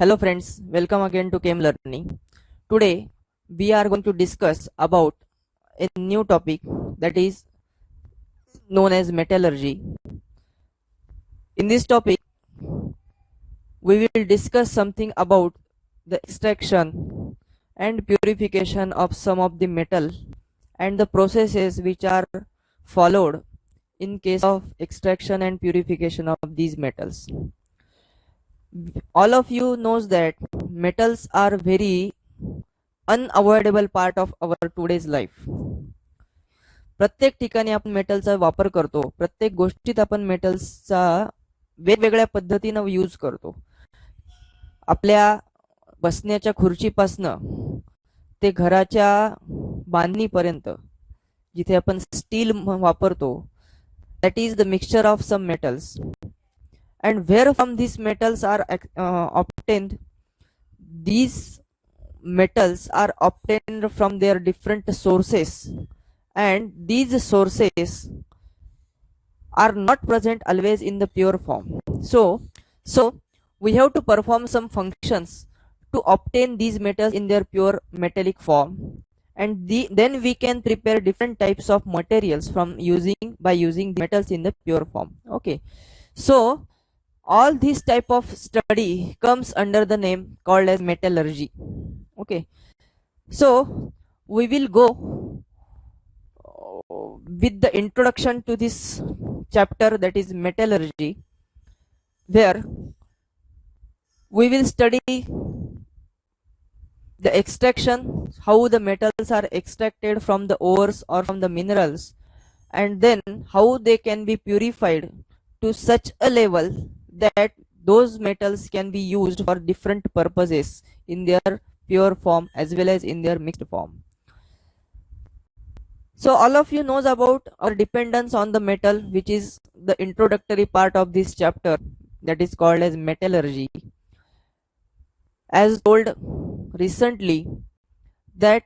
Hello friends, welcome again to Chem Learning. Today we are going to discuss about a new topic that is known as metallurgy. In this topic we will discuss something about the extraction and purification of some of the metal and the processes which are followed in case of extraction and purification of these metals. All of you knows that metals are very unavoidable part of our today's life. प्रत्येक ठिकाणी आपण मेटलचा वापर करतो, प्रत्येक गोष्टीत आपण मेटल्सचा वेगवेगळ्या पद्धतीने यूज करतो. आपल्या बसण्याच्या खुर्चीपासनं ते घराच्या बांधणीपर्यंत जिथे आपण स्टील वापरतो, that is the mixture of some metals, and where from these metals are obtained. These metals are obtained from their different sources, and these sources are not present always in the pure form. So we have to perform some functions to obtain these metals in their pure metallic form, and then we can prepare different types of materials by using the metals in the pure form. Okay, so all this type of study comes under the name called as metallurgy. Okay, so we will go with the introduction to this chapter, that is metallurgy, where we will study the extraction, how the metals are extracted from the ores or from the minerals, and then how they can be purified to such a level that those metals can be used for different purposes in their pure form as well as in their mixed form. So all of you knows about our dependence on the metal, which is the introductory part of this chapter, that is called as metallurgy. As told recently that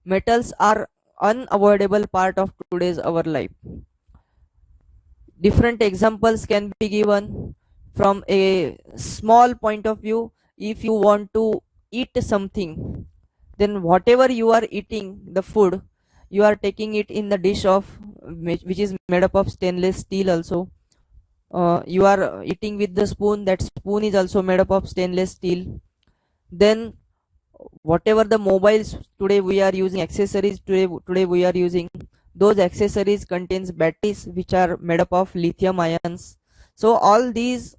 metals are unavoidable part of today's our life. Different examples can be given. From a small point of view, if you want to eat something, then whatever you are eating, the food, you are taking it in the dish of which is made up of stainless steel also. You are eating with the spoon, that spoon is also made up of stainless steel. Then whatever the mobiles today we are using, accessories today we are using, those accessories contains batteries which are made up of lithium ions. So all these,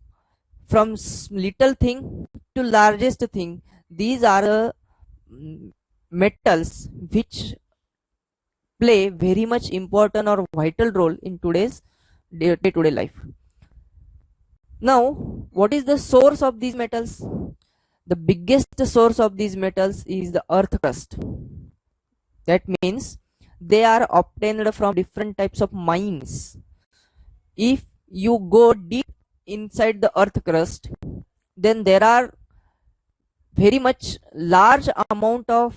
from little thing to largest thing, these are metals which play very much important or vital role in today's day-to-day life. Now, what is the source of these metals? The biggest source of these metals is the earth crust. That means they are obtained from different types of mines. If you go deep inside the earth crust, then there are very much large amount of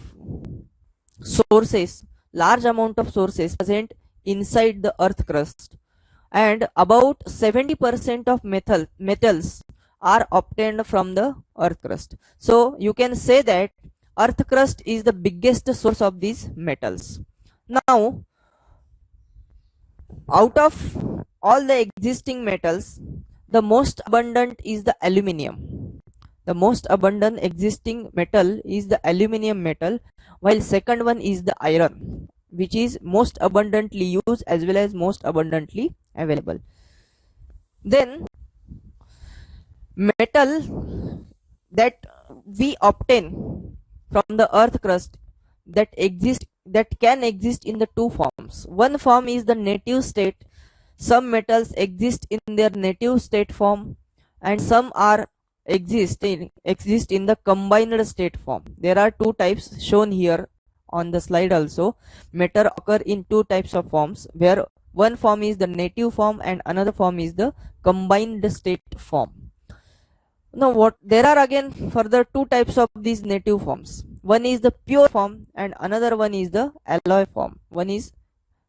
sources present inside the earth crust, and about 70% of metals are obtained from the earth crust. So you can say that earth crust is the biggest source of these metals. Now, out of all the existing metals, the most abundant is the aluminium. The most abundant existing metal is the aluminium metal, while second one is the iron, which is most abundantly used as well as most abundantly available. Then metal that we obtain from the earth crust that can exist in the two forms. One form is the native state. Some metals exist in their native state form, and some are exist in the combined state form. There are two types shown here on the slide also. Metal occur in two types of forms, where one form is the native form and another form is the combined state form. Now there are again further two types of these native forms. One is the pure form and another one is the alloy form. One is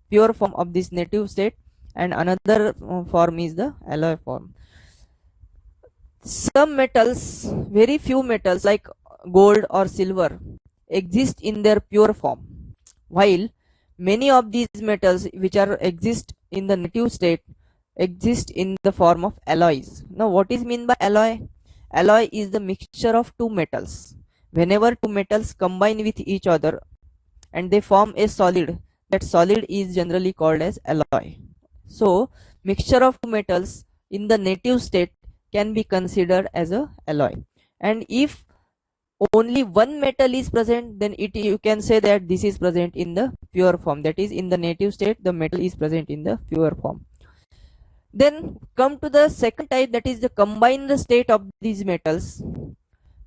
pure form of this native state and another form is the alloy form. Some metals, very few metals like gold or silver, exist in their pure form, while many of these metals which are exist in the native state exist in the form of alloys. Now, what is mean by alloy? Alloy is the mixture of two metals. Whenever two metals combine with each other and they form a solid, that solid is generally called as alloy. So, mixture of two metals in the native state can be considered as a alloy. And if only one metal is present, then you can say that this is present in the pure form. That is, in the native state, the metal is present in the pure form. Then come to the second type, that is the combined state of these metals.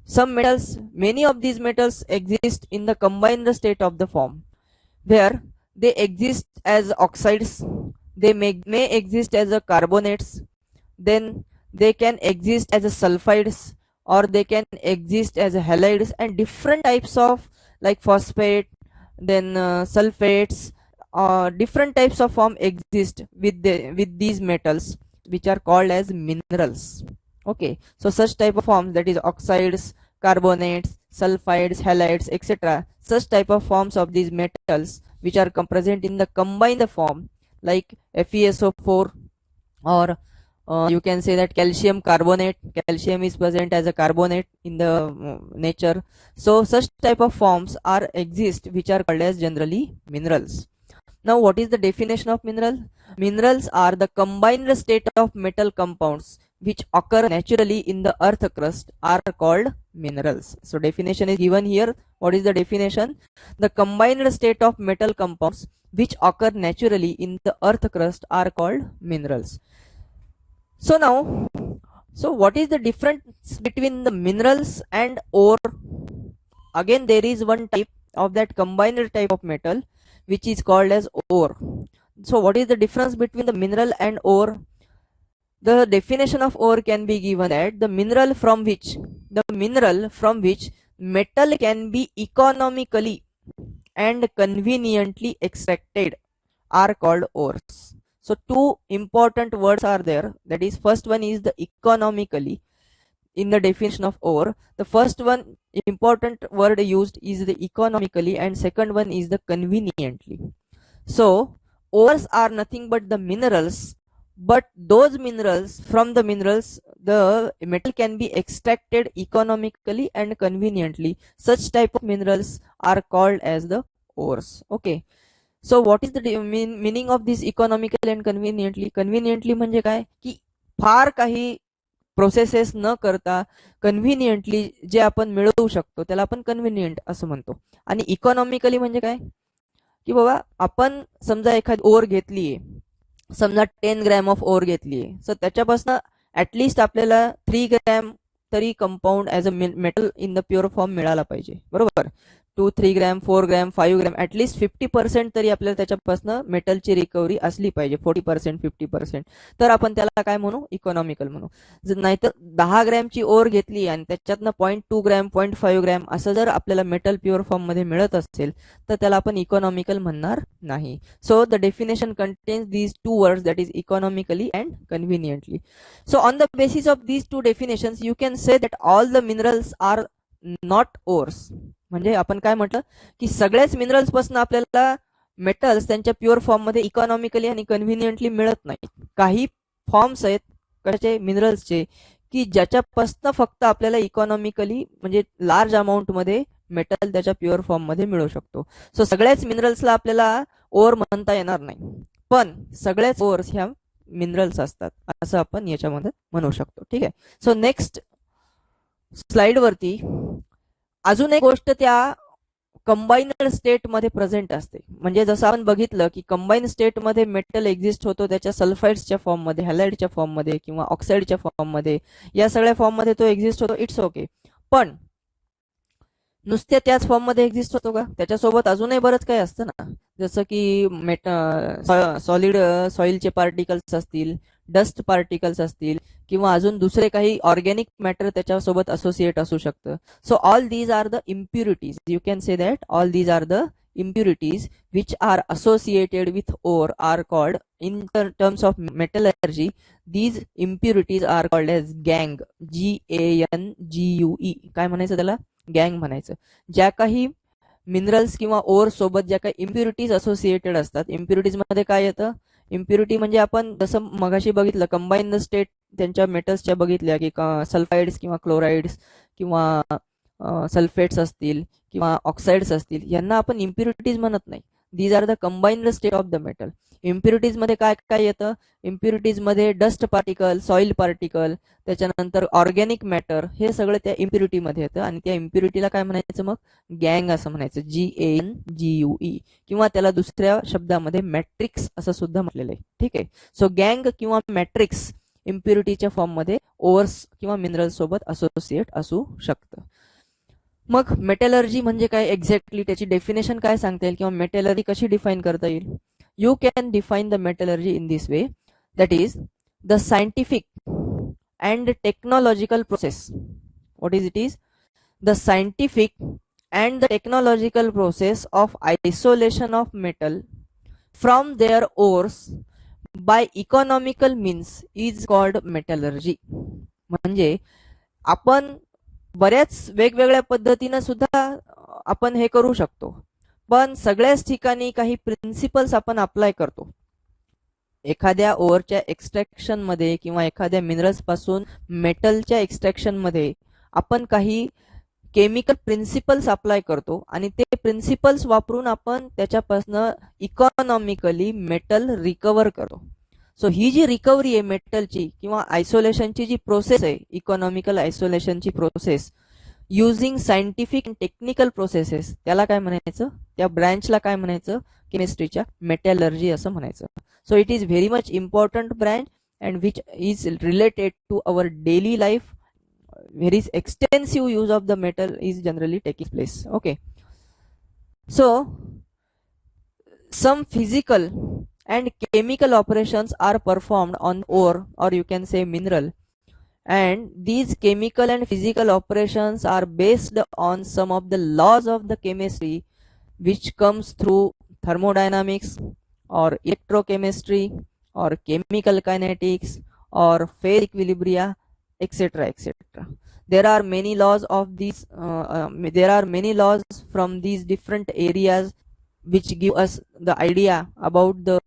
Some metals, many of these metals exist in the combined state of the form, where they exist as oxides, they may exist as a carbonates, then they can exist as a sulfides, or they can exist as a halides, and different types of like phosphate, then sulfates, different types of form exist with these metals, which are called as minerals. Okay, so such type of forms, that is oxides, carbonates, sulfides, halides, etc., such type of forms of these metals which are present in the combined form, like FeSO4, or you can say that calcium carbonate. Calcium is present as a carbonate in the nature. So such type of forms are exist which are called as generally minerals. Now, what is the definition of mineral? Minerals are the combined state of metal compounds which occur naturally in the earth crust are called minerals. So definition is given here. What is the definition? The combined state of metal compounds which occur naturally in the earth crust are called minerals. So now, what is the difference between the minerals and ore? Again, there is one type of that combined type of metal which is called as ore. So what is the difference between the mineral and ore? The definition of ore can be given that the mineral from which metal can be economically and conveniently extracted are called ores. So two important words are there. That is, first one is the economically. In the definition of ore, the first one important word used is the economically, and second one is the conveniently. So ores are nothing but the minerals, but those minerals, from the minerals, the metal can be extracted economically and conveniently. Such type of minerals are called as the ores. Okay, so what is the meaning of this economical and conveniently? Conveniently म्हणजे काय की फार काही processes न करता conveniently जे आपण मिळवू शकतो त्याला आपण कन्व्हिनियंट असं म्हणतो. आणि इकॉनॉमिकली म्हणजे काय की बाबा आपण समजा एखादी ओर घेतलीये, समजा 10 ग्रॅम ऑफ ओर घेतलीये, सो त्याच्यापासून ऍटलिस्ट आपल्याला 3 ग्रॅम तरी compound as a metal in the pure form मिळाला पाहिजे, बरोबर. 2, 3 ग्रॅम, 4 ग्रॅम, 5 ग्रॅम, ऍटलिस्ट 50% तरी आपल्याला त्याच्यापासून मेटलची रिकव्हरी असली पाहिजे. 40%, 50%, तर आपण त्याला काय म्हणू? इकॉनॉमिकल म्हणू. नाहीतर 10 ग्रॅमची ओर घेतली आणि त्याच्यातनं 0.2 ग्रॅम, 0.5 ग्रॅम असं जर आपल्याला मेटल प्युअर फॉर्म मध्ये मिळत असेल तर त्याला आपण इकॉनॉमिकल म्हणणार नाही. So the definition contains these two words, that is economically and conveniently. So on the basis of these two definitions you can say that all the minerals are not ores. म्हणजे आपण काय म्हटलं की सगळ्याच minerals पासून आपल्याला metals त्यांच्या pure form मध्ये इकॉनॉमिकली आणि कन्व्हिनियंटली मिळत नाही. काही फॉर्म्स आहेत कशाचे? मिनरल्सचे, की ज्याच्यापासून फक्त आपल्याला इकॉनॉमिकली म्हणजे लार्ज अमाऊंट मध्ये मेटल त्याच्या प्युअर फॉर्म मध्ये मिळू शकतो. सो सगळ्याच मिनरल्सला आपल्याला ओर म्हणता येणार नाही, पण सगळ्याच ओर्स ह्या मिनरल्स असतात असं आपण याच्यामध्ये म्हणू शकतो. ठीक आहे. सो नेक्स्ट स्लाइड वरती अजून एक गोष्ट त्या कंबाइनड स्टेट मध्ये प्रेझेंट असते. म्हणजे जसं आपण बघितलं की कंबाईन स्टेट मध्ये मेटल एक्झिस्ट होतो त्याच्या सल्फाइड्सच्या फॉर्म मध्ये, हॅलाइडच्या फॉर्म मध्ये किंवा ऑक्साइडच्या फॉर्म मध्ये, या सगळ्या फॉर्म मध्ये तो एक्झिस्ट होतो. It's okay. पण नुसते त्याच फॉर्म मध्ये एक्झिस्ट होतो का? त्याच्यासोबत अजूनही बरंच काही असतं ना, जसं की सॉलिड सॉइलचे पार्टिकल्स असतील, डस्ट पार्टिकल्स असतील, किंवा अजून दुसरे काही ऑर्गॅनिक मॅटर त्याच्यासोबत असोसिएट असू शकतं. So all these are the impurities. You can say that all these are the impurities which are associated with ore are called, in terms of metallurgy, these impurities are called as gangue. GANGUE. काय म्हणायचं त्याला? गँग म्हणायचं. ज्या काही minerals किंवा or सोबत ज्या काही इम्प्युरिटीज असोसिएटेड असतात, इम्प्युरिटीज मध्ये काय येतं? इम्प्युरिटी म्हणजे आपण जसं मगाशी बघितलं कंबाईन द स्टेट त्यांच्या मेटल्सच्या बघितल्या की सल्फाइड्स किंवा क्लोराइड्स किंवा सल्फेट्स असतील किंवा ऑक्साइड्स असतील, यांना आपण इम्प्युरिटीज म्हणत नाही. These are the combined state of the metal. Impurities मध्ये काय काय येतं? इम्प्युरिटीज मध्ये डस्ट पार्टिकल, सॉइल पार्टिकल, त्याच्यानंतर ऑर्गॅनिक मॅटर, हे सगळं त्या इम्प्युरिटी मध्ये येतं. आणि त्या इम्प्युरिटीला काय म्हणायचं मग? गँग असं म्हणायचं. GANGUE. किंवा त्याला दुसऱ्या शब्दामध्ये मॅट्रिक्स असं सुद्धा म्हटलेलं आहे. ठीक आहे. सो गँग किंवा मॅट्रिक्स इम्प्युरिटीच्या फॉर्म मध्ये ओव्हर्स किंवा मिनरल सोबत असोसिएट असू शकतं. मग मेटलर्जी म्हणजे काय एक्झॅक्टली, त्याची डेफिनेशन काय सांगता येईल किंवा मेटलर्जी कशी डिफाईन करता येईल? You can define the metallurgy in this way, that is the scientific and technological process. What is it is? The scientific and the technological process of isolation of metal from their ores by economical means is called metallurgy. म्हणजे आपण बऱ्याच वेगवेगळ्या पद्धतीने सुद्धा आपण हे करू शकतो, पण सगळ्याच ठिकाणी काही प्रिन्सिपल्स आपण अप्लाय करतो. एखाद्या ओरच्या एक्स्ट्रॅक्शन मध्ये किंवा एखाद्या मिनरल्स पासून मेटलच्या एक्स्ट्रॅक्शन मध्ये आपण काही केमिकल प्रिन्सिपल्स अप्लाय करतो आणि ते प्रिन्सिपल्स वापरून आपण त्याच्यापासून इकॉनॉमिकली मेटल रिकवर करतो. सो ही जी रिकव्हरी आहे मेटलची किंवा आयसोलेशनची जी प्रोसेस आहे, इकॉनॉमिकल आयसोलेशनची process using scientific technical processes, त्याला काय म्हणायचं? त्या ब्रँचला काय म्हणायचं? केमिस्ट्रीच्या मेटलर्जी असं म्हणायचं. So it is very much important branch and which is related to our daily life. Very extensive use of the metal is generally taking place. Okay, so some physical and chemical operations are performed on ore, or you can say mineral, and these chemical and physical operations are based on some of the laws of the chemistry which comes through thermodynamics or electrochemistry or chemical kinetics or phase equilibria, etc., etc. There are many laws of these there are many laws from these different areas which give us the idea about the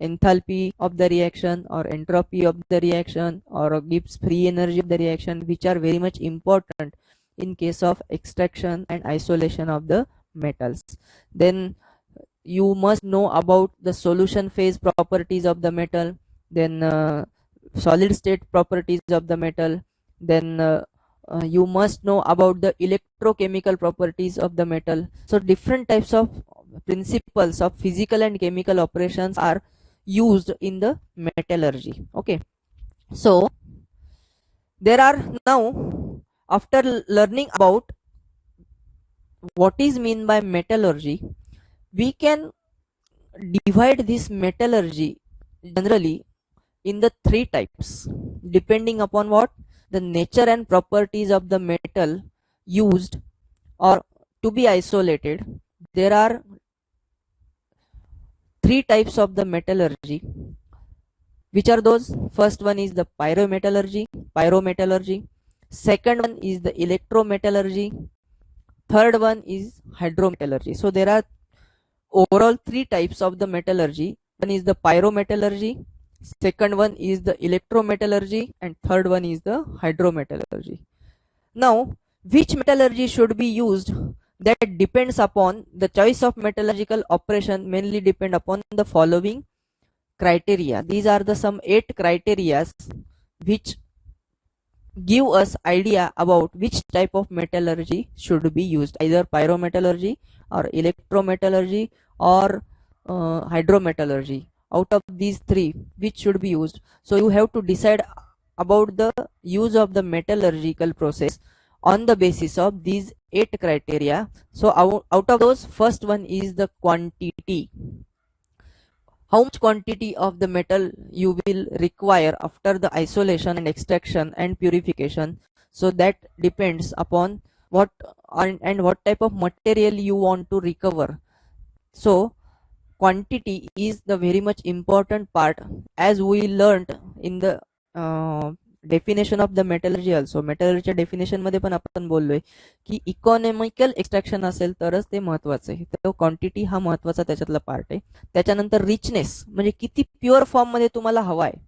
enthalpy of the reaction or entropy of the reaction, or gives free energy of the reaction, which are very much important in case of extraction and isolation of the metals. Then you must know about the solution phase properties of the metal, then solid state properties of the metal, then you must know about the electrochemical properties of the metal. So different types of principles of physical and chemical operations are used in the metallurgy. Okay, so there are now, after learning about what is mean by metallurgy, we can divide this metallurgy generally in the three types, depending upon what? The nature and properties of the metal used or to be isolated. There are three types of the metallurgy. Which are those? First one is the pyrometallurgy. Second one is the electrometallurgy. Third one is hydrometallurgy. So there are overall three types of the metallurgy. One is the pyrometallurgy, second one is the electrometallurgy, and third one is the hydrometallurgy. Now, which metallurgy should be used? That depends upon the choice of metallurgical operation, mainly depend upon the following criteria. These are the some 8 criteria which give us idea about which type of metallurgy should be used, either pyrometallurgy or electrometallurgy or hydrometallurgy. Out of these three, which should be used? So you have to decide about the use of the metallurgical process on the basis of these 8 criteria. So out of those, first one is the quantity. How much quantity of the metal you will require after the isolation and extraction and purification? So that depends upon what and what type of material you want to recover. So quantity is the very much important part, as we learned in the definition of the metallurgy also. मेटलर्जीच्या definition मध्ये पण आपण बोललोय की economical extraction असेल तरच ते महत्वाचं आहे. तर क्वांटिटी हा महत्वाचा त्याच्यातला पार्ट आहे. त्याच्यानंतर रिचनेस म्हणजे किती प्युअर फॉर्म मध्ये तुम्हाला हवा आहे,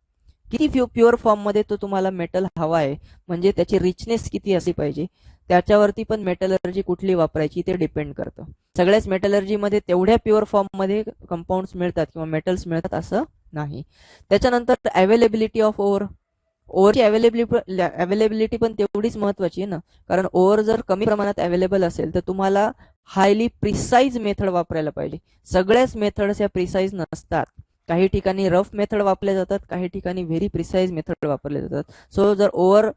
किती प्युअर फॉर्म मध्ये तो तुम्हाला मेटल हवा आहे, म्हणजे त्याची रिचनेस किती असली पाहिजे, त्याच्यावरती पण मेटलर्जी कुठली वापरायची ते डिपेंड करतं. सगळ्याच मेटलर्जीमध्ये तेवढ्या प्युअर फॉर्म मध्ये कंपाऊंड्स मिळतात किंवा मेटल्स मिळतात असं नाही. त्याच्यानंतर अवेलेबिलिटी ऑफ ओर. ओव्हरची अवेलेबिलिटी पण तेवढीच महत्वाची आहे ना, कारण ओव्हर जर कमी प्रमाणात अवेलेबल असेल तर तुम्हाला हायली प्रिसाईज मेथड वापरायला पाहिजे. सगळ्याच मेथड्स या प्रिसाईज नसतात. काही ठिकाणी रफ मेथड वापरले जातात, काही ठिकाणी व्हेरी प्रिसाईज मेथड वापरले जातात. सो जर ओव्हर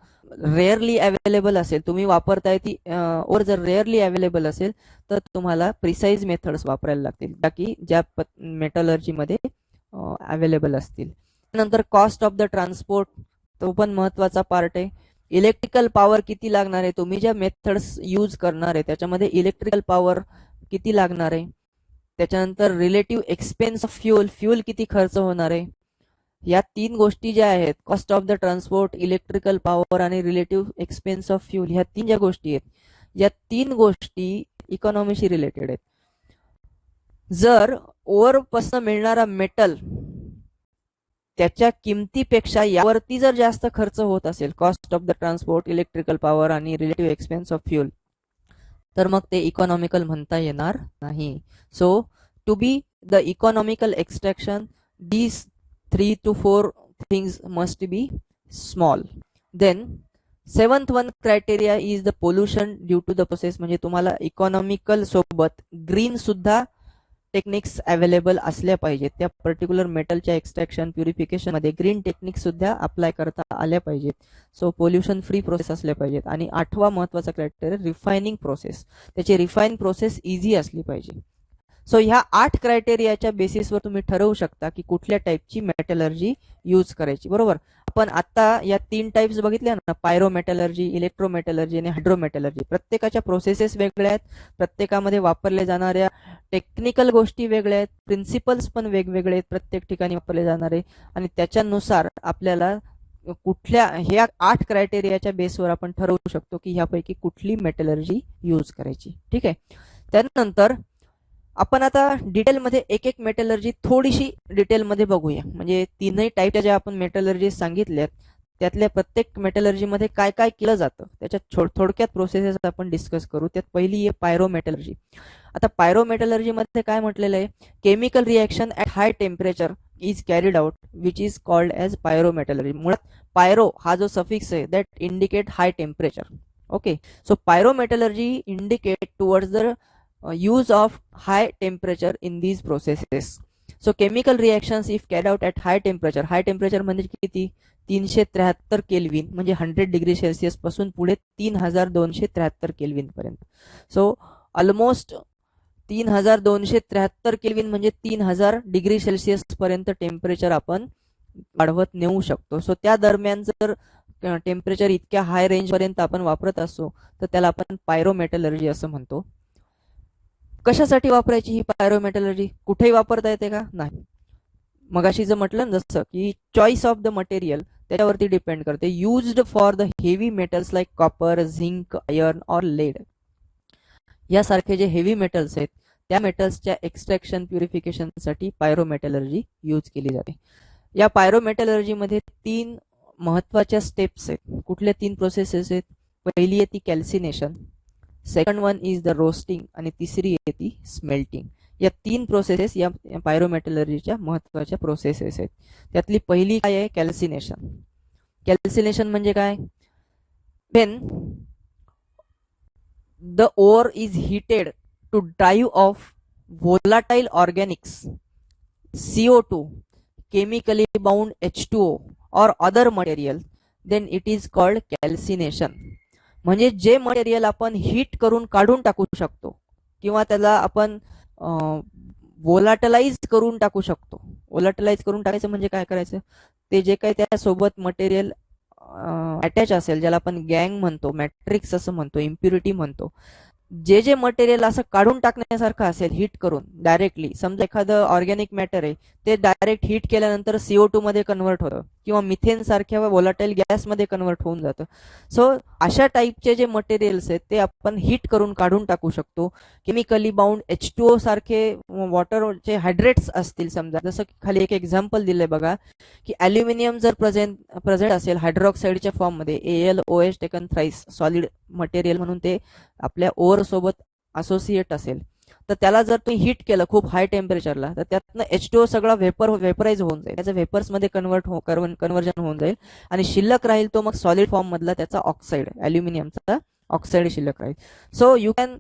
रेअरली अवेलेबल असेल, तुम्ही वापरताय ती ओव्हर जर रेअरली अवेलेबल असेल तर तुम्हाला प्रिसाईज मेथड्स वापरायला लागतील, बाकी ज्या मेटलर्जीमध्ये अवेलेबल असतील. नंतर कॉस्ट ऑफ द ट्रान्सपोर्ट, तो पण महत्वाचा पार्ट आहे. इलेक्ट्रिकल पॉवर किती लागणार आहे, तुम्ही ज्या मेथड्स यूज करणार आहे त्याच्यामध्ये इलेक्ट्रिकल पॉवर किती लागणार आहे. त्याच्यानंतर relative expense of fuel, fuel किती खर्च होणार आहे. या तीन गोष्टी ज्या आहेत, cost of the transport, electrical power आणि रिलेटिव्ह एक्सपेन्स ऑफ फ्यूल, ह्या तीन ज्या गोष्टी आहेत, या तीन गोष्टी इकॉनॉमीशी रिलेटेड आहेत. जर ओव्हरपासून मिळणारा मेटल त्याच्या किमतीपेक्षा यावरती जर जास्त खर्च होत असेल, cost of the transport, electrical power आणि रिलेटिव्ह एक्सपेन्स ऑफ फ्यूल, तर मग ते इकॉनॉमिकल म्हणता येणार नाही. So to be the economical extraction, these 3 to 4 things must be small. Then seventh one criteria is the pollution due to the process. म्हणजे तुम्हाला economical सोबत ग्रीन सुद्धा टेक्निक्स अवेलेबल असल्या पाहिजेत. त्या पर्टिक्युलर मेटलच्या एक्स्ट्रॅक्शन प्युरिफिकेशन मध्ये ग्रीन टेक्निक सुद्धा अप्लाय करता आल्या पाहिजेत. सो पोल्युशन फ्री प्रोसेस असल्या पाहिजेत. आणि आठवा महत्वाचा क्रायटेरिया रिफायनिंग प्रोसेस, त्याची रिफाईन प्रोसेस इझी असली पाहिजे. सो ह्या 8 क्रायटेरियाच्या बेसिसवर तुम्ही ठरवू शकता की कुठल्या टाईपची मेटलर्जी यूज करायची. बरोबर, आपण आता या 3 टाइप्स बघितल्या ना, पायरोमेटलर्जी, इलेक्ट्रोमेटलर्जी आणि हायड्रोमेटलर्जी. प्रत्येकाच्या प्रोसेसेस वेगळ्या आहेत, प्रत्येकामध्ये वापरल्या जाणाऱ्या टेक्निकल गोष्टी वेगळ्या आहेत, प्रिन्सिपल्स पण वेगवेगळे आहेत प्रत्येक ठिकाणी वापरले जाणारे, आणि त्याच्यानुसार आपल्याला कुठल्या ह्या 8 क्रायटेरियाच्या बेसवर आपण ठरवू शकतो की ह्यापैकी कुठली मेटलर्जी यूज करायची. ठीक आहे. त्यानंतर आपण आता डिटेलमध्ये एक एक मेटलर्जी थोडीशी डिटेलमध्ये बघूया. म्हणजे तीनही टाईपच्या ज्या आपण मेटलर्जी सांगितल्यात त्यातल्या प्रत्येक मेटलर्जीमध्ये काय काय केलं जातं त्याच्यात थोडक्यात प्रोसेसेस आपण डिस्कस करू. त्यात पहिली आहे पायरोमेटलर्जी. आता पायरोमेटलर्जीमध्ये काय म्हटलेलं आहे, chemical reaction at high temperature is carried out which is called as pyrometallurgy. मुळात पायरो हा जो सफिक्स आहे that indicate high temperature. Okay, so pyrometallurgy indicate towards the use of high temperature in these processes. So chemical reactions if carried out at high temperature, high temperature म्हणजे किती, 373 kelvin, म्हणजे 100 degree Celsius पासून पुढे 3273 kelvin पर्यंत. So almost 3273 kelvin म्हणजे 3000 degree Celsius पर्यंत temperature आपण वाढवत नेऊ शकतो. सो त्या दरम्यान जर टेम्परेचर इतक्या हाय रेंज पर्यंत आपण वापरत असतो तर त्याला आपण पायरोमेटलर्जी असं म्हणतो. कशासाठी वापरायची ही पायरोमेटलर्जी, कुठेही वापरता येते का, नाही. मगाशी जर म्हटलं जसं की चॉईस ऑफ द मटेरियल त्याच्यावरती डिपेंड करते. Used for the heavy metals like copper, zinc, iron और लेड, यासारखे जे हेवी मेटल्स आहेत त्या मेटल्सच्या एक्स्ट्रॅक्शन प्युरिफिकेशनसाठी पायरोमेटलर्जी यूज केली जाते. या पायरोमेटलर्जीमध्ये 3 महत्वाच्या स्टेप्स आहेत. कुठल्या 3 प्रोसेसेस आहेत, पहिली आहे ती calcination, second one is the roasting आणि तिसरी आहे ती स्मेल्टिंग. या 3 प्रोसेसेस या पायरोमेटलर्जीच्या महत्वाच्या प्रोसेसेस आहेत. त्यातली पहिली काय आहे, कॅल्सिनेशन. कॅल्सिनेशन म्हणजे काय, when the ore is heated to drive off volatile organics, CO2, chemically bound H2O or other material, then it is called calcination. म्हणजे जे मटेरियल आपण हीट करून काढून टाकू शकतो किंवा त्याला आपण वोलाटलाइज करून टाकू शकतो. वोलाटलाइज करून टाकायचं म्हणजे काय करायचं, ते जे काही त्यासोबत मटेरियल अटॅच असेल, ज्याला आपण गँग म्हणतो, मॅट्रिक्स असं म्हणतो, इम्प्युरिटी म्हणतो, जे मटेरियल असं काढून टाकण्यासारखं असेल हिट करून डायरेक्टली, समजा एखादं ऑर्गॅनिक मॅटर आहे ते डायरेक्ट हिट केल्यानंतर CO2 मध्ये कन्वर्ट होतं किंवा मिथेन सारख्या वोलाटाईल गॅसमध्ये कन्वर्ट होऊन जातं. सो अशा टाईपचे जे मटेरियल्स आहेत ते आपण हिट करून काढून टाकू शकतो. केमिकली बाउंड H2O सारखे वॉटरचे हायड्रेट्स असतील समजा, जसं की खाली एक एक्झाम्पल दिलंय बघा, की ॲल्युमिनियम जर प्रेझेंट असेल हायड्रॉक्साईडच्या फॉर्ममध्ये, AlOH taken thrice solid material म्हणून ते आपल्या ओर सोबत असोसिएट असेल, तर त्याला जर तुम्ही हिट केलं खूप हाय टेम्परेचरला, तर त्यातनं H2O सगळा वेपराईज होऊन जाईल, त्याचं वेपर्समध्ये कन्वर्जन होऊन जाईल आणि शिल्लक राहील तो मग सॉलिड फॉर्म मधला त्याचा ऑक्साईड, ॲल्युमिनियमचा ऑक्साईड शिल्लक राहील. So you can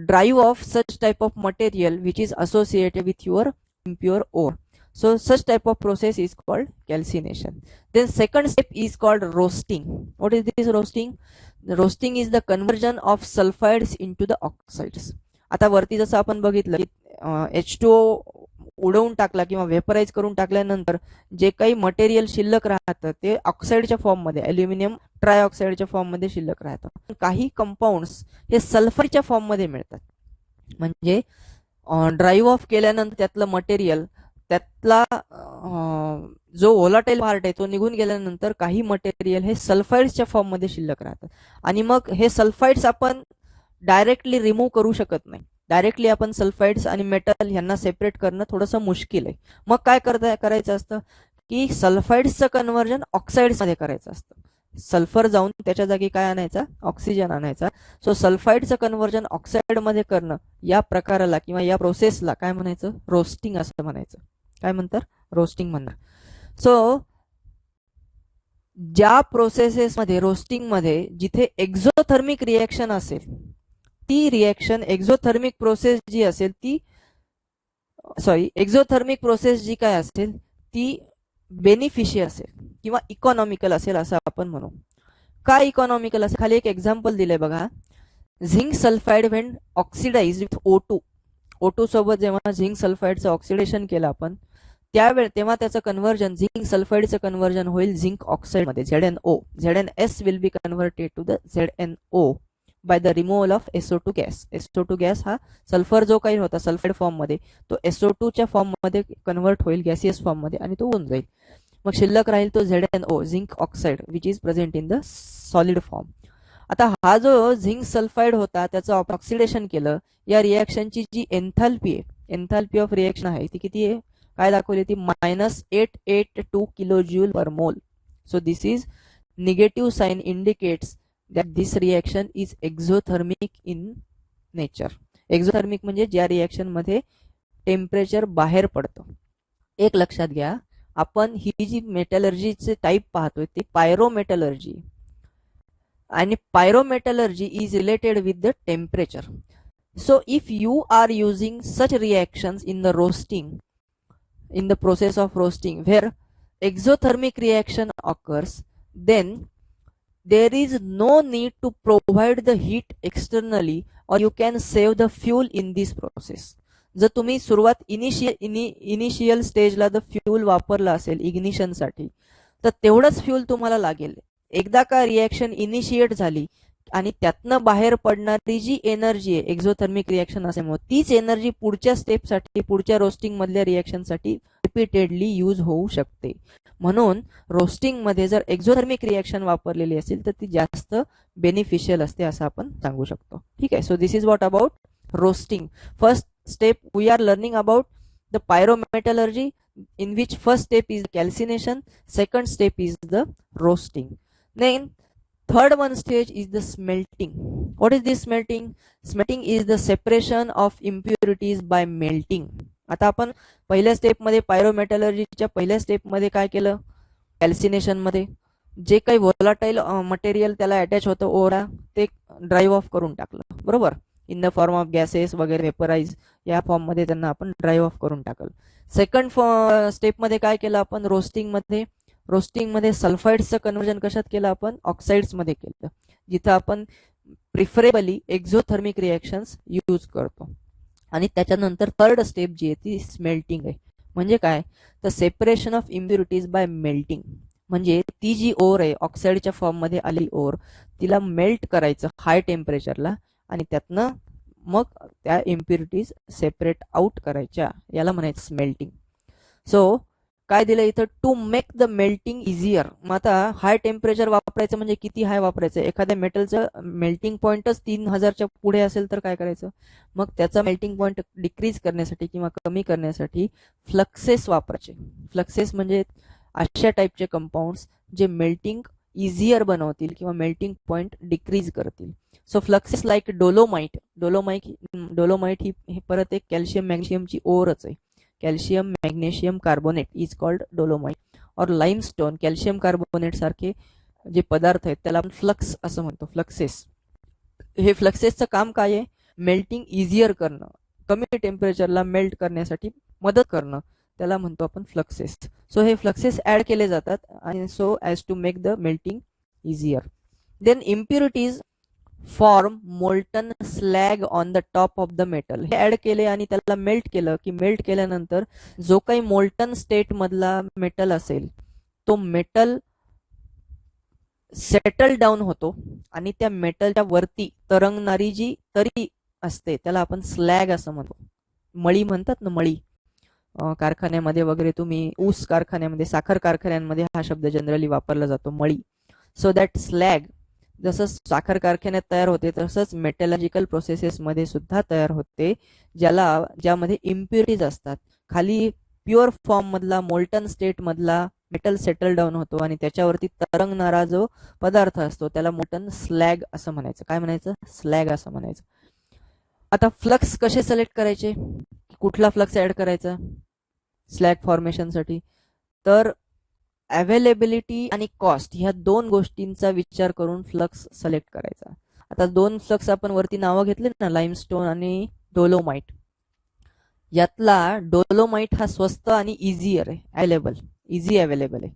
drive of such type of material which is associated with your impure ore. So such type of process is called calcination. Then second step is called roasting. What is this roasting? Roasting is the conversion of sulfides into the oxides. आता वरती जसं आपण बघितलं की H2O उडवून टाकला किंवा वेपराईज करून टाकल्यानंतर जे काही मटेरियल शिल्लक राहतं ते ऑक्साईडच्या फॉर्ममध्ये, ॲल्युमिनियम ट्रायऑक्साईडच्या फॉर्ममध्ये शिल्लक राहतं. काही कंपाऊंड्स हे सल्फरच्या फॉर्ममध्ये मिळतात, म्हणजे ड्राईव्ह ऑफ केल्यानंतर त्यातलं मटेरियल, त्यातला जो व्होलाटाईल पार्ट आहे तो निघून गेल्यानंतर काही मटेरियल हे सल्फाइड्सच्या फॉर्ममध्ये शिल्लक राहतात. आणि मग हे सल्फाइड्स आपण डायरेक्टली रिमूव्ह करू शकत नाही. डायरेक्टली आपण सल्फाइड्स आणि मेटल यांना सेपरेट करणं थोडंसं मुश्किल आहे. मग काय करायचं असतं की सल्फाइड्सचं कन्व्हर्जन ऑक्साईड्समध्ये करायचं असतं. सल्फर जाऊन त्याच्या जागी काय आणायचा, ऑक्सिजन आणायचा. सो सल्फाइडचं कन्व्हर्जन ऑक्साईडमध्ये करणं या प्रकाराला किंवा या प्रोसेसला काय म्हणायचं, रोस्टिंग असं म्हणायचं. काय म्हणतात, रोस्टिंग म्हणणार. सो ज्या प्रोसेसेसमध्ये रोस्टिंगमध्ये जिथे एक्झोथर्मिक रिएक्शन असेल, ती रिएक्शन एक्झोथर्मिक प्रोसेस जी असेल ती एक्झोथर्मिक प्रोसेस जी काय असेल ती बेनिफिशियल असेल किंवा इकॉनॉमिकल असेल असं आपण म्हणू. काय इकॉनॉमिकल असेल, खाली एक एक्झाम्पल दिलंय बघा. Zinc sulphide when oxidise with O2 सोबत जेव्हा झिंक सल्फाइडचं ऑक्सिडेशन केलं आपण तेव्हा त्याचं कन्व्हर्जन, झिंक सल्फाइडचं कन्व्हर्जन होईल झिंक ऑक्साइडमध्ये, ZnO. ZnS will be converted to the ZnO by the removal of SO2 gas. SO2 gas हा सल्फर जो काही होता सल्फाइड फॉर्म मध्ये तो SO2 च्या फॉर्म मध्ये कन्व्हर्ट होईल गॅसियस फॉर्म मध्ये आणि तो होऊन जाईल. मग शिल्लक राहील तो ZnO, zinc oxide, which is present in the solid form. आता हा जो झिंक सल्फाइड होता त्याचं ऑक्सिडेशन केलं, या रिएक्शनची जी एन्थाल्पी आहे, एन्थाल्पी ऑफ रिएक्शन आहे ती किती आहे, काय दाखवली ती -882 kilojoule per mole. So this is negative sign indicates that this reaction is exothermic in nature. Exothermic म्हणजे ज्या रिएक्शन मध्ये टेम्परेचर बाहेर पडतं. एक लक्षात घ्या, आपण ही जी मेटलर्जीचे टाईप पाहतोय ते पायरोमेटलर्जी, आणि pyrometallurgy is related with the temperature. So if you are using such reactions in the roasting, in the process of roasting where exothermic reaction occurs, then there is no need to provide the heat externally or you can save the fuel in this process. जर तुम्ही सुरुवात initial स्टेजला the fuel वापरला असेल ignition साठी तर तेवढंच fuel तुम्हाला लागेल. एकदा का रिएक्शन इनिशिएट झाली आणि त्यातनं बाहेर पडणारी जी एनर्जी आहे एक्झोथर्मिक रिएक्शन असल्यामुळे तीच एनर्जी पुढच्या स्टेपसाठी, पुढच्या रोस्टिंग मधल्या रिएक्शनसाठी रिपीटेडली यूज होऊ शकते. म्हणून रोस्टिंग मध्ये जर एक्झोथर्मिक रिएक्शन वापरलेली असेल तर ती जास्त बेनिफिशियल असते असं आपण सांगू शकतो. ठीक आहे. So this is what about roasting. First step we are learning about the pyrometallurgy in which first step is calcination, second step is the roasting. Then third one stage is the smelting. What is this smelting? Smelting is the separation of impurities by melting. आता आपण पहिल्या step मध्ये पायरोमेटलर्जीच्या पहिल्या step मध्ये काय केलं, calcination मध्ये जे काही व्होलाटाईल मटेरियल त्याला अटॅच होतं ओरा ते ड्राईव्ह ऑफ करून टाकलं, बरोबर, in the form of gases वगैरे वेपराइज या फॉर्म मध्ये त्यांना आपण ड्राईव्ह ऑफ करून टाकलं. सेकंड स्टेप मध्ये काय केलं आपण, रोस्टिंग मध्ये सल्फाइड्सचं कन्व्हर्जन कशात केलं आपण, ऑक्साइड्स मध्ये केलं, जिथं आपण प्रिफरेबली एक्झोथर्मिक रिएक्शन्स यूज करतो. आणि त्याच्यानंतर थर्ड स्टेप जी आहे ती स्मेल्टिंग आहे. म्हणजे काय, तर separation of impurities bye melting. म्हणजे ती जी ओर आहे ऑक्साईडच्या फॉर्म मध्ये आली ओर, तिला मेल्ट करायचं हाय टेम्परेचरला आणि त्यातनं मग त्या इम्प्युरिटीज सेपरेट आउट करायच्या, याला म्हणायचं स्मेल्टिंग. सो काय दिलं इथं, to make the melting easier. मग आता हाय टेम्परेचर वापरायचं म्हणजे किती हाय वापरायचं, एखाद्या मेटलचं मेल्टिंग पॉईंटच 3000च्या पुढे असेल तर काय करायचं, मग त्याचा मेल्टिंग पॉईंट डिक्रीज करण्यासाठी किंवा कमी करण्यासाठी फ्लक्सेस वापरायचे. फ्लक्सेस म्हणजे अशा टाईपचे कंपाऊंड्स जे मेल्टिंग इझियर बनवतील किंवा मेल्टिंग पॉईंट डिक्रीज करतील. So fluxes like dolomite. Dolomite ही परत एक कॅल्शियम मॅग्नेशियमची ओरच आहे. Calcium magnesium carbonate is called dolomite. और लाईमस्टोन, कॅल्शियम कार्बोनेट सारखे जे पदार्थ आहेत त्याला आपण फ्लक्स असं म्हणतो, फ्लक्सेस. हे फ्लक्सेसचं काम काय आहे, मेल्टिंग इझियर करणं, कमी टेम्परेचरला मेल्ट करण्यासाठी मदत करणं, त्याला म्हणतो आपण फ्लक्सेस. सो हे फ्लक्सेस ऍड केले जातात आणि so as to make the melting easier. Then impurities form molten slag on the top of the metal. हे ऍड केले आणि त्याला मेल्ट केलं की मेल्ट केल्यानंतर जो काही मोल्टन स्टेट मधला मेटल असेल तो मेटल सेटल डाऊन होतो आणि त्या मेटलच्या वरती तरंगणारी जी तरी असते त्याला आपण स्लॅग असं म्हणतो. मळी म्हणतात ना, मळी. कारखान्यामध्ये वगैरे तुम्ही, ऊस कारखान्यामध्ये, साखर कारखान्यांमध्ये हा शब्द जनरली वापरला जातो, मळी. सो दॅट स्लॅग जसं साखर कारखान्यात तयार होते तसंच मेटॅलॉजिकल प्रोसेसेसमध्ये सुद्धा तयार होते, ज्यामध्ये इम्प्युरिटीज असतात. खाली प्युअर फॉर्म मधला मोल्टन स्टेट मधला मेटल सेटल डाऊन होतो आणि त्याच्यावरती तरंगणारा जो पदार्थ असतो त्याला मोल्टन स्लॅग असं म्हणायचं. काय म्हणायचं, स्लॅग असं म्हणायचं. आता फ्लक्स कसे सिलेक्ट करायचे, कुठला फ्लक्स ऍड करायचा स्लॅग फॉर्मेशनसाठी, तर अवेलेबिलिटी आणि कॉस्ट ह्या दोन गोष्टींचा विचार करून फ्लक्स सिलेक्ट करायचा. आता दोन फ्लक्स आपण वरती नावं घेतले ना, लाईमस्टोन आणि डोलोमाइट. यातला डोलोमाइट हा स्वस्त आणि इझियर आहे, अवेलेबल, इझी अवेलेबल आहे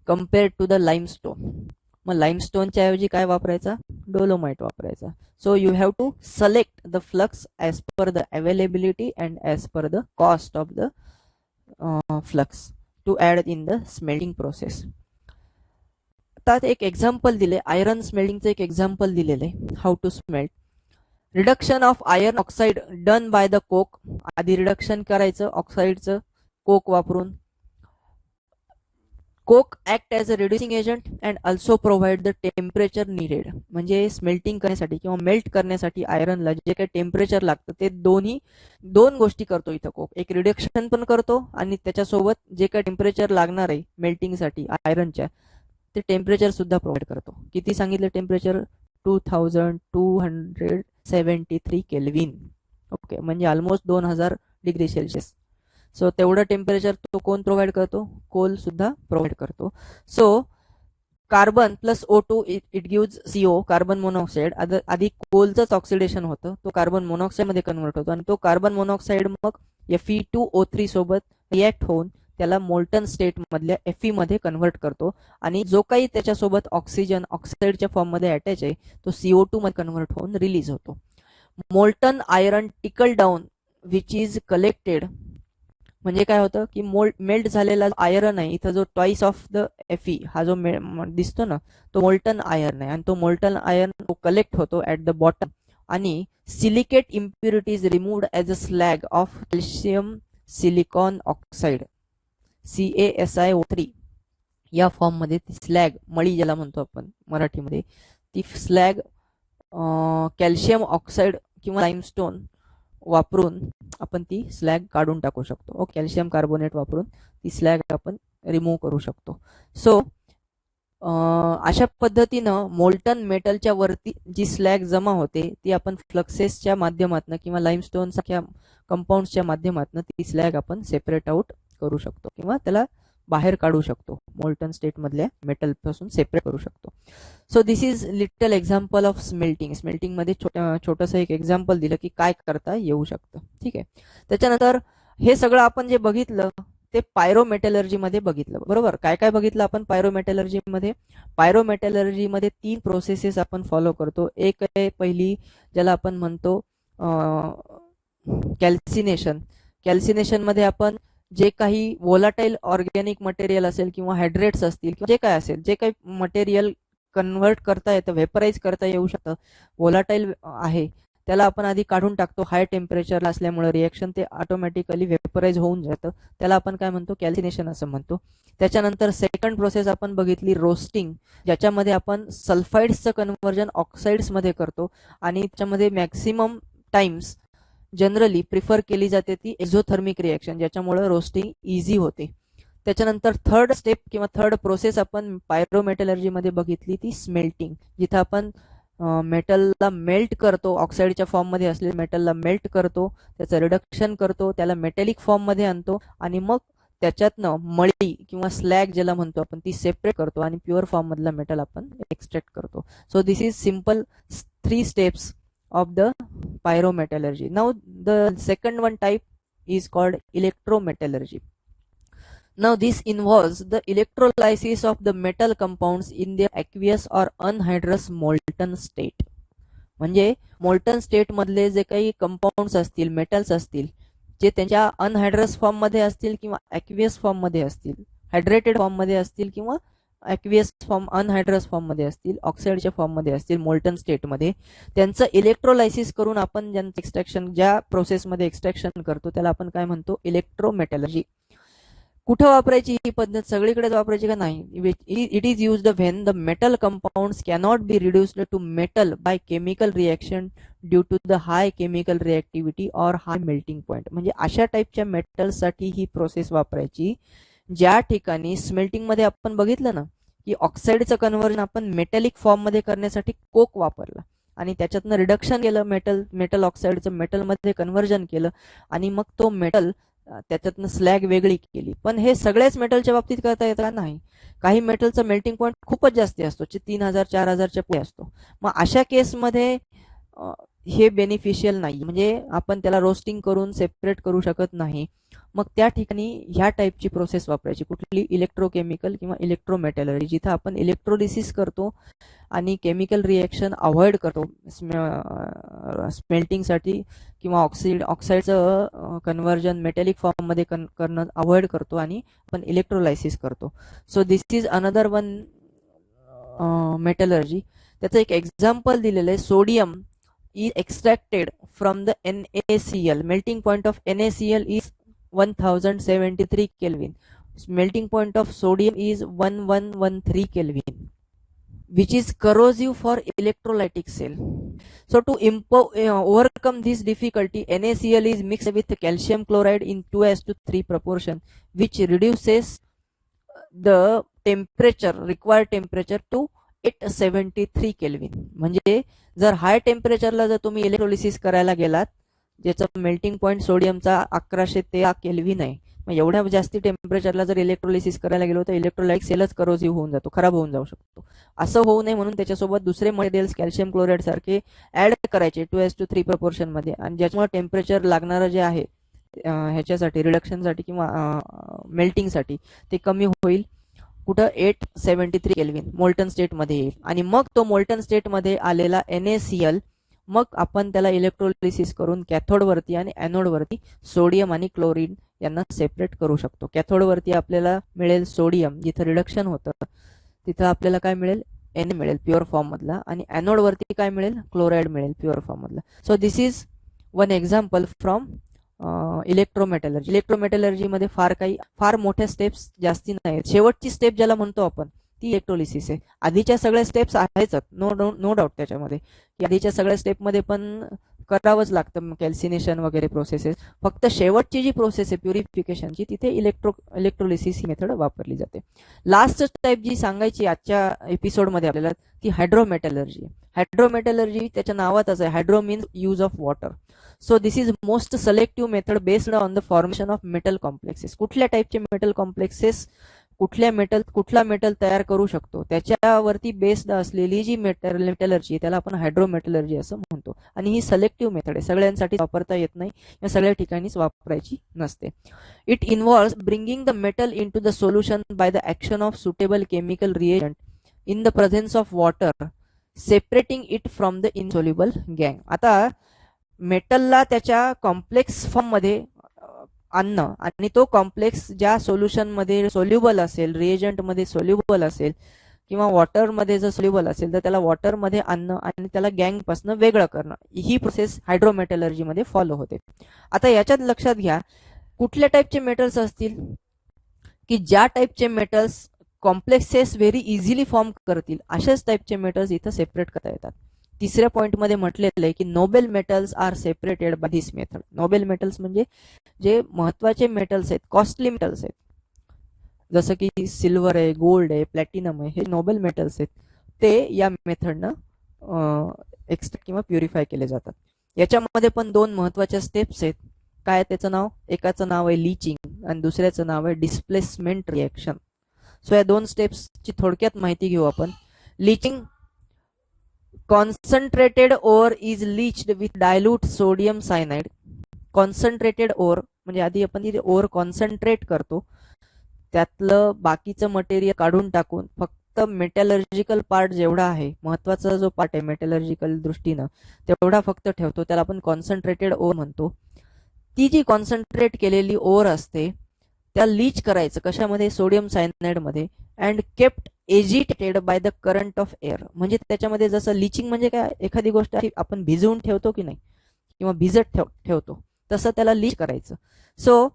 कम्पेअर्ड टू द लाईमस्टोन. मग लाईमस्टोनच्या ऐवजी काय वापरायचा, डोलोमाइट वापरायचा. So you have to select the flux as per the availability and as per the cost of the flux to add in the smelting process. आता एक example दिले, iron स्मेल्टिंगचं एक एक्झाम्पल दिलेलं आहे, how to smelt. Reduction of iron oxide done by the coke. आधी reduction करायचं ऑक्साईडचं coke वापरून. Coke act as a reducing agent and also provide the temperature needed. म्हणजे स्मेल्टिंग करण्यासाठी किंवा मेल्ट करण्यासाठी आयरनला जे काही टेम्परेचर लागतं ते दोन गोष्टी करतो इथं कोक. एक रिडक्शन पण करतो आणि त्याच्यासोबत जे काही टेम्परेचर लागणार आहे मेल्टिंगसाठी आयरनच्या ते टेम्परेचर सुद्धा प्रोव्हाइड करतो. किती सांगितलं टेम्परेचर, 2273 केल्विन. ओके, म्हणजे ऑलमोस्ट 2000 डिग्री सेल्सिअस. सो तेवढं टेम्परेचर तो कोण प्रोव्हाइड करतो, कोल सुद्धा प्रोव्हाइड करतो. So carbon plus O2 it gives CO, carbon monoxide. आधी कोलचंच ऑक्सिडेशन होतं, तो कार्बन मोनॉक्साईड मध्ये कन्वर्ट होतो आणि तो कार्बन मोनॉक्साईड मग Fe2O3 सोबत रिॲक्ट होऊन त्याला मोल्टन स्टेट मधल्या Fe मध्ये कन्वर्ट करतो आणि जो काही त्याच्यासोबत ऑक्सिजन ऑक्साईडच्या फॉर्म मध्ये अटॅच आहे तो CO2 मध्ये कन्वर्ट होऊन रिलीज होतो. मोल्टन आयरन टिकल डाऊन विच इज कलेक्टेड. म्हणजे काय होतं की मेल्ट झालेला आयरन आहे इथं, जो ट्वाइस ऑफ द Fe हा जो दिसतो ना तो मोल्टन आयर्न आहे आणि तो मोल्टन आयर्न कलेक्ट होतो ऍट द बॉटम आणि silicate impurities removed as a slag of calcium silicon oxide CaSiO3 या फॉर्म मध्ये ती स्लॅग, मळी ज्याला म्हणतो आपण मराठीमध्ये, ती स्लॅग कॅल्शियम ऑक्साईड किंवा लाईमस्टोन वापरून आपण ती स्लॅग काढून टाकू शकतो. कॅल्शियम कार्बोनेट वापरून ती स्लॅग आपण रिमूव्ह करू शकतो. सो अशा पद्धतीनं मोल्टन मेटलच्या वरती जी स्लॅग जमा होते ती आपण फ्लक्सेसच्या माध्यमातून किंवा लाईमस्टोन सारख्या कंपाऊंड्सच्या माध्यमातून ती स्लॅग आपण सेपरेट आउट करू शकतो किंवा त्याला बाहेर काढू शकतो, मोल्टन स्टेट मधल्या मेटल पासून सेपरेट करू शकतो. So this is little example of smelting. Smelting मध्ये छोटंसं एक एक्झाम्पल दिलं की काय करता येऊ शकतं. ठीक आहे, त्याच्यानंतर हे सगळं आपण जे बघितलं ते पायरोमेटलर्जी मध्ये बघितलं, बरोबर. काय काय बघितलं आपण पायरोमेटलर्जी मध्ये. पायरोमेटलर्जी मध्ये 3 प्रोसेसेस आपण फॉलो करतो. एक आहे पहिली ज्याला आपण म्हणतो कॅल्सिनेशन. कॅल्सिनेशन मध्ये आपण जे काही वोलाटाईल ऑर्गॅनिक मटेरियल असेल किंवा हायड्रेट्स असतील किंवा जे काय असेल, जे काही मटेरियल कन्व्हर्ट करता येतं, व्हेपराईज करता येऊ शकतं, वोलाटाईल आहे, त्याला आपण आधी काढून टाकतो. हाय टेम्परेचर असल्यामुळे रिएक्शन ते ऑटोमॅटिकली व्हेपराईज होऊन जातं. त्याला आपण काय म्हणतो, कॅल्सिनेशन असं म्हणतो. त्याच्यानंतर सेकंड प्रोसेस आपण बघितली रोस्टिंग, ज्याच्यामध्ये आपण सल्फाइड्सचं कन्व्हर्जन ऑक्साइड्समध्ये करतो आणि त्याच्यामध्ये मॅक्सिमम टाइम्स जनरली प्रिफर केली जाते ती एक्झोथर्मिक रिएक्शन, ज्याच्यामुळे रोस्टिंग इझी होते. त्याच्यानंतर थर्ड स्टेप किंवा थर्ड प्रोसेस आपण पायरोमेटलर्जी मध्ये बघितली ती स्मेल्टिंग, जिथं आपण मेटलला मेल्ट करतो, ऑक्साईडच्या फॉर्ममध्ये असलेल्या मेटलला मेल्ट करतो, त्याचं रिडक्शन करतो, त्याला मेटॅलिक फॉर्ममध्ये आणतो आणि मग त्याच्यातनं मळी किंवा स्लॅग ज्याला म्हणतो आपण ती सेपरेट करतो आणि प्युअर फॉर्म मधला मेटल आपण एक्सट्रॅक्ट करतो. So this is simple 3 steps of the pyrometallurgy. Now the second one type is called electrometallurgy. Now this involves the electrolysis of the metal compounds in their aqueous or anhydrous molten state. म्हणजे molten state मधले जे काही compounds असतील, metals असतील, जे त्यांच्या अनहायड्रस form मध्ये असतील किंवा ॲक्वियस फॉर्म मध्ये असतील, हायड्रेटेड फॉर्म मध्ये असतील किंवा ॲक्वियस फॉर्म अनहायड्रस फॉर्म मध्ये असतील, ऑक्साईडच्या फॉर्म मध्ये असतील, मोल्टन स्टेट मध्ये त्यांचं इलेक्ट्रोलायसिस करून आपण ज्यांचं एक्सट्रॅक्शन, ज्या प्रोसेसमध्ये एक्सट्रॅक्शन करतो त्याला आपण काय म्हणतो, इलेक्ट्रोमेटलर्जी. कुठं वापरायची ही पद्धत, सगळीकडे वापरायची का नाही? It is used when the metal compounds cannot be reduced to metal by chemical reaction due to the high chemical reactivity और हाय मेल्टिंग पॉइंट. म्हणजे अशा टाईपच्या मेटल्ससाठी ही प्रोसेस वापरायची, ज्या ठिकाणी स्मेल्टिंग मध्ये आपण बघितलं ना की ऑक्साईडचं कन्व्हर्जन आपण मेटॅलिक फॉर्म मध्ये करण्यासाठी कोक वापरला आणि त्याच्यातनं रिडक्शन केलं, मेटल ऑक्साईडचं मेटलमध्ये कन्व्हर्जन केलं आणि मग तो मेटल त्याच्यातनं स्लॅग वेगळी केली. पण हे सगळ्याच मेटलच्या बाबतीत करता येतं का? नाही. काही मेटलचा मेल्टिंग पॉईंट खूपच जास्ती असतो, 3000-4000च्या पुढे असतो. मग अशा केसमध्ये हे बेनिफिशियल नाही, म्हणजे आपण त्याला रोस्टिंग करून सेपरेट करू शकत नाही. मग त्या ठिकाणी ह्या टाईपची प्रोसेस वापरायची, कुठली, इलेक्ट्रोकेमिकल किंवा इलेक्ट्रोमेटलर्जी, जिथं आपण इलेक्ट्रोलिसिस करतो आणि केमिकल रिएक्शन अवॉइड करतो स्मेल्टिंगसाठी किंवा ऑक्साईडचं कन्व्हर्जन मेटॅलिक फॉर्ममध्ये करणं अवॉइड करतो आणि आपण इलेक्ट्रोलायसिस करतो. So this is another one metallurgy. त्याचं एक एक्झाम्पल दिलेलं आहे, sodium is extracted from the NaCl. Melting point of NaCl is 1073 Kelvin. Melting point of sodium is 1113 Kelvin, which is corrosive for electrolytic cell. So to overcome this difficulty, NaCl is mixed with calcium chloride in 2:3 proportion, which reduces the temperature, required temperature to 873 kelvin. म्हणजे जर हाय टेम्परेचरला जर तुम्ही electrolysis करायला गेलात, ज्याचं melting point सोडियमचा 1113 kelvin आहे, मग एवढ्या जास्ती टेम्परेचरला जर इलेक्ट्रोलिसिस करायला गेलो तर इलेक्ट्रोलाइट सेलच करोजिव्ह होऊन जातो, खराब होऊन जाऊ शकतो. असं होऊ नये म्हणून त्याच्यासोबत दुसरे मटेरियल्स कॅल्शियम क्लोराईड सारखे ऍड करायचे 2:3 प्रपोर्शन मध्ये, आणि ज्याच्यामुळे टेम्परेचर लागणारं जे आहे ह्याच्यासाठी रिडक्शनसाठी किंवा मेल्टिंगसाठी ते कमी होईल. कुठं 873 केल्विन मोल्टन स्टेट मध्ये येईल आणि मग तो मोल्टन स्टेट मध्ये आलेला NaCl मग आपण त्याला इलेक्ट्रोलिसिस करून कॅथोड वरती आणि एनोड वरती सोडियम आणि क्लोरीन यांना सेपरेट करू शकतो. कॅथोड वरती आपल्याला मिळेल सोडियम, जिथं रिडक्शन होतं तिथं आपल्याला काय मिळेल, Na मिळेल प्युअर फॉर्म मधला, आणि एनोड वरती काय मिळेल, क्लोराईड मिळेल प्युअर फॉर्म मधला. So this is one example from electrometallurgy. Electrometallurgy मध्ये फार मोठ्या स्टेप्स जास्ती नाहीत. शेवटची स्टेप ज्याला म्हणतो आपण ती इलेक्ट्रोलिसिस आहे. आधीच्या सगळ्या स्टेप्स आहेच, नो डाऊट त्याच्यामध्ये, की आधीच्या सगळ्या स्टेपमध्ये पण करावंच लागतं कॅल्सिनेशन वगैरे प्रोसेसेस. फक्त शेवटची जी प्रोसेस आहे प्युरिफिकेशनची, तिथे इलेक्ट्रोलिसिस ही मेथड वापरली जाते. लास्ट टाईप जी सांगायची आजच्या एपिसोडमध्ये आपल्याला ती हायड्रोमेटलर्जी. हायड्रोमेटलर्जी त्याच्या नावातच आहे, hydro means use of water. So this is most selective method based on the formation of metal complexes. कुठल्या टाईपचे मेटल कॉम्प्लेक्सेस कुठला मेटल तयार करू शकतो त्याच्यावरती बेस्ड असलेली जी मेटलर्जी त्याला आपण हायड्रोमेटलर्जी असं म्हणतो. आणि ही सिलेक्टिव्ह मेथड आहे, सगळ्यांसाठी वापरता येत नाही, या सगळ्या ठिकाणीच वापरायची नसते. It involves bringing the metal in to the solution by the action of suitable chemical reagent in the presence of water, separating it from the insoluble gangue. आता मेटलला त्याच्या कॉम्प्लेक्स फॉर्म मध्ये आणणं आणि तो कॉम्प्लेक्स ज्या सोल्युशनमध्ये सोल्युबल असेल, रिएजंटमध्ये soluble असेल किंवा वॉटरमध्ये जर सोल्युबल असेल तर त्याला वॉटरमध्ये आणणं आणि त्याला गँगपासून वेगळं करणं, ही प्रोसेस हायड्रोमेटलर्जीमध्ये फॉलो होते. आता याच्यात लक्षात घ्या, कुठल्या टाईपचे मेटल्स असतील की ज्या टाईपचे metals complexes very easily form करतील, अशाच टाईपचे मेटल्स इथं सेपरेट करता येतात. तिसऱ्या पॉइंटमध्ये म्हटलेलं आहे की noble metals are separated by this method. Noble metals म्हणजे जे महत्वाचे मेटल्स आहेत, कॉस्टली मेटल्स आहेत, जसं की सिल्वर आहे, गोल्ड आहे, प्लॅटिनम आहे, हे नोबेल मेटल्स आहेत, ते या मेथडनं एक्स्ट्रॅक्ट किंवा प्युरिफाय केले जातात. याच्यामध्ये पण दोन महत्वाच्या स्टेप्स आहेत. काय त्याचं नाव? एकाचं नाव आहे लिचिंग आणि दुसऱ्याचं नाव आहे डिस्प्लेसमेंट रिएक्शन. सो या दोन स्टेप्सची थोडक्यात माहिती घेऊ आपण. Leaching, concentrated ore is leached with dilute sodium cyanide. Concentrated ore म्हणजे आधी आपण तिथे ओर कॉन्सन्ट्रेट करतो, त्यातलं बाकीचं मटेरियल काढून टाकून फक्त मेटलर्जिकल पार्ट जेवढा आहे, महत्वाचा जो पार्ट आहे मेटलर्जिकल दृष्टीनं, तेवढा फक्त ठेवतो, त्याला आपण कॉन्सन्ट्रेटेड ओर म्हणतो. ती जी कॉन्सन्ट्रेट केलेली ओर असते त्याला लीच करायचं, कशामध्ये? सोडियम सायनाइडमध्ये. And kept agitated by the current of air. म्हणजे त्याच्यामध्ये जसं लिचिंग म्हणजे काय, एखादी गोष्ट आपण भिजवून ठेवतो की नाही किंवा भिजत ठेवतो, तसं त्याला लीच करायचं. सो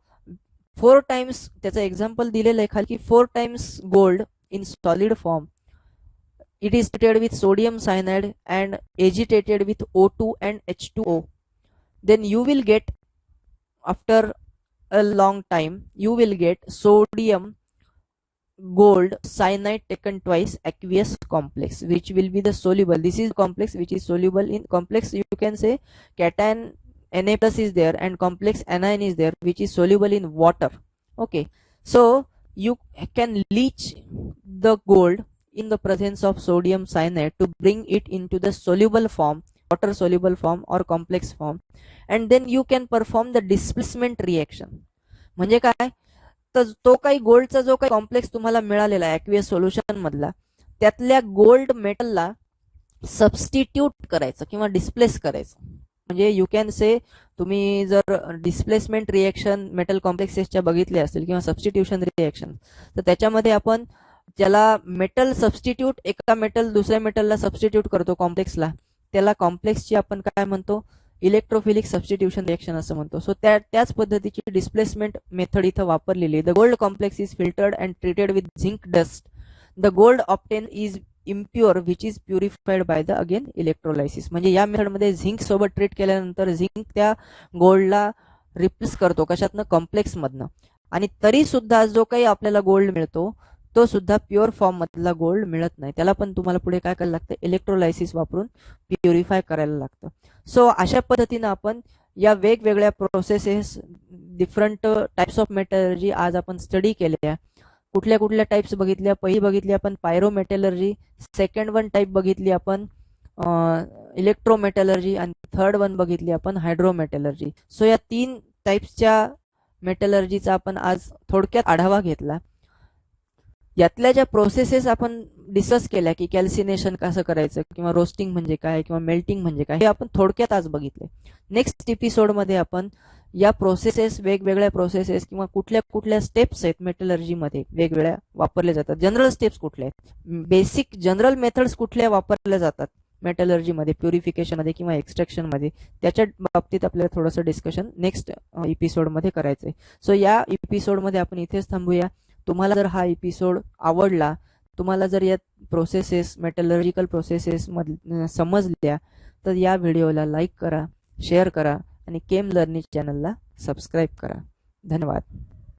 4 टाइम्स, त्याचं एक्झाम्पल दिलेलं आहे खाली की 4 times gold in solid form, it is treated with sodium cyanide and agitated with O2 and H2O. then you will get, after a long time, you will get sodium gold cyanide taken twice aqueous complex, which will be the soluble. This is complex which is soluble in complex, you can say cation Na plus is there and complex anion is there which is soluble in water. Okay, so you can leach the gold in the presence of sodium cyanide to bring it into the soluble form, water soluble form or complex form, and then you can perform the displacement reaction. म्हणजे काय, तर तो काही गोल्डचा जो काही complex तुम्हाला मिळालेला आहे ॲक्वियस सोल्युशन मधला, त्यातल्या गोल्ड मेटलला सबस्टिट्यूट करायचं किंवा डिस्प्लेस करायचं. म्हणजे यू कॅन से, तुम्ही जर डिस्प्लेसमेंट रिएक्शन मेटल कॉम्प्लेक्सेसच्या बघितले असतील किंवा सबस्टिट्यूशन रिएक्शन, तर त्याच्यामध्ये आपण ज्याला मेटल सबस्टिट्यूट, एका मेटल दुसऱ्या मेटलला सबस्टिट्यूट करतो कॉम्प्लेक्सला, त्याला कॉम्प्लेक्सची आपण काय म्हणतो? इलेक्ट्रोफिलिक सबस्टिट्यूशन रिएक्शन असं म्हणतो. सो त्याच पद्धतीची डिस्प्लेसमेंट मेथड इथं वापरलेली. The gold complex is filtered and treated with zinc dust. The gold obtained is impure which is purified by the again electrolysis. म्हणजे या मेथडमध्ये झिंक सोबत ट्रीट केल्यानंतर झिंक त्या गोल्डला रिप्लेस करतो, कशातनं? कॉम्प्लेक्स मधनं. आणि तरी सुद्धा जो काही आपल्याला गोल्ड मिळतो तो सुद्धा प्युअर फॉर्म मधला गोल्ड मिळत नाही, त्याला पण तुम्हाला पुढे काय करायला लागतं? इलेक्ट्रोलायसिस वापरून प्युरिफाय करायला लागतं. सो अशा पद्धतीनं आपण या वेगवेगळ्या processes, different types of metallurgy आज आपण स्टडी केल्या. कुठल्या कुठल्या टाइप्स बघितल्या? पहिली बघितली आपण पायरोमेटलर्जी, सेकंड वन टाइप बघितली आपण इलेक्ट्रोमेटलर्जी आणि थर्ड वन बघितली आपण हायड्रोमेटलर्जी. सो या 3 टाइप्सच्या मेटलर्जीचा आपण आज थोडक्यात आढावा घेतला. यातल्या ज्या प्रोसेसेस आपण डिस्कस केल्या की कॅल्सिनेशन कसं करायचं किंवा रोस्टिंग म्हणजे काय किंवा मेल्टिंग म्हणजे काय, हे आपण थोडक्यात आज बघितले. नेक्स्ट एपिसोडमध्ये आपण या प्रोसेसेस, वेगवेगळ्या प्रोसेसेस किंवा कुठल्या कुठल्या स्टेप्स आहेत मेटलर्जीमध्ये वेगवेगळ्या वापरल्या जातात, जनरल स्टेप्स कुठल्या आहेत, बेसिक जनरल मेथड्स कुठल्या वापरल्या जातात मेटलर्जीमध्ये, प्युरिफिकेशनमध्ये किंवा एक्स्ट्रॅक्शनमध्ये, त्याच्या बाबतीत आपल्याला थोडंसं डिस्कशन नेक्स्ट एपिसोडमध्ये करायचं आहे. सो या एपिसोडमध्ये आपण इथेच थांबूया. तुम्हाला जर हा एपिसोड आवडला, तुम्हाला जर या प्रोसेसेस, मेटलर्जिकल प्रोसेसेस समजल्या, तर या व्हिडिओला लाईक करा, शेअर करा आणि केम लर्निंग चॅनलला सबस्क्राईब करा. धन्यवाद.